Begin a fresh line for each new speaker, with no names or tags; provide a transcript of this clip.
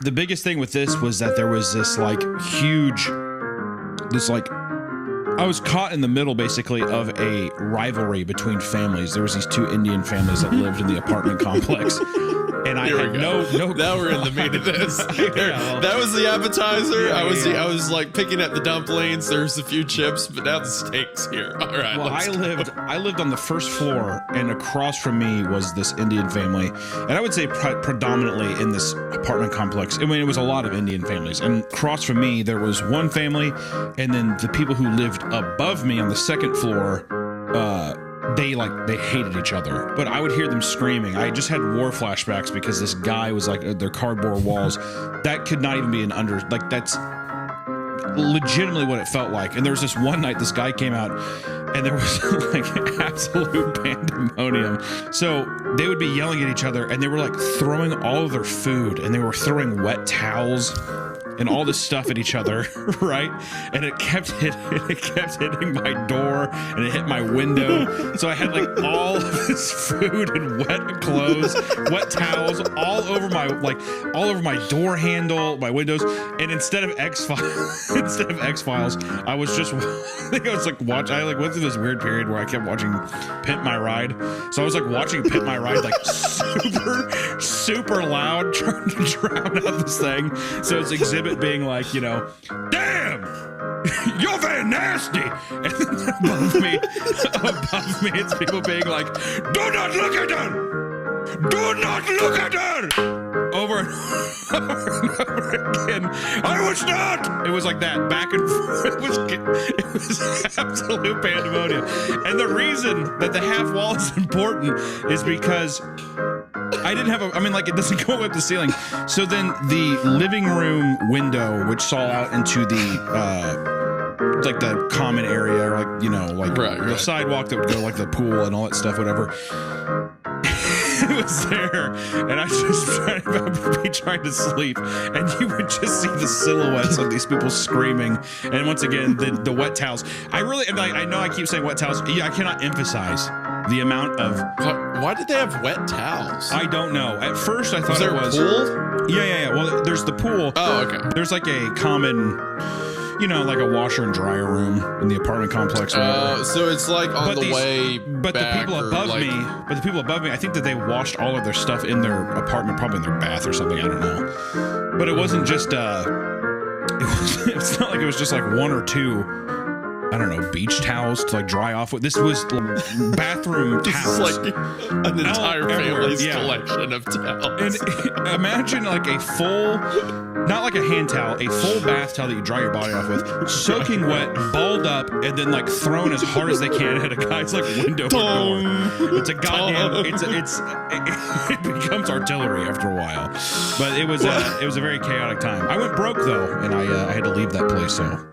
the biggest thing with this was that there was this like huge, I was caught in the middle basically of a rivalry between families. There was these two Indian families that lived in the apartment complex. And I had no.
Now we're in the meat of this. That was the appetizer.
Yeah,
I was like picking at the dumplings. There's a few chips, but now the steak's here. All right.
Well, I lived on the first floor, and across from me was this Indian family, and I would say predominantly in this apartment complex. I mean, it was a lot of Indian families, and across from me there was one family, and then the people who lived above me on the second floor. They hated each other, but I would hear them screaming. I just had war flashbacks because this guy was like their cardboard walls. That could not even be that's legitimately what it felt like. And there was this one night this guy came out and there was like absolute pandemonium. So they would be yelling at each other and they were like throwing all of their food and they were throwing wet towels and all this stuff at each other, right? And it kept hitting my door and it hit my window. So I had like all of this food and wet clothes, wet towels all over my door handle, my windows. And instead of X-Files, I was just I went through this weird period where I kept watching Pimp My Ride. So I was like watching Pimp My Ride like super loud, trying to drown out this thing. So it's Exhibit being like, damn, you're very nasty. And then above me, it's people being like, do not look at her. Do not look at her. Over and over again. I was not. It was like that, back and forth. It was absolute pandemonium. And the reason that the half wall is important is because I didn't have it doesn't go up the ceiling. So then the living room window, which saw out into the like the common area, or the sidewalk that would go like the pool and all that stuff, whatever. It was there, and I just be trying to sleep, and you would just see the silhouettes of these people screaming, and once again the wet towels. I know I keep saying wet towels. Yeah, I cannot emphasize the amount of.
Why did they have wet towls?
I don't know. At first, I thought
it was.
Pool? Yeah. Well, there's the pool.
Oh, okay.
There's like a common. Like a washer and dryer room in the apartment complex.
So it's like on way
but
back.
But the people above me, I think that they washed all of their stuff in their apartment, probably in their bath or something. I don't know. But it wasn't just. It's not like it was just like one or two. I don't know, beach towels to like dry off with. This was bathroom towels.
This is like an entire family's collection of towels.
And imagine like a full, not like a hand towel, a full bath towel that you dry your body off with, soaking wet, balled up, and then like thrown as hard as they can at a guy's like window or door. It's a goddamn. It becomes artillery after a while. But it was a very chaotic time. I went broke though, and I had to leave that place. So.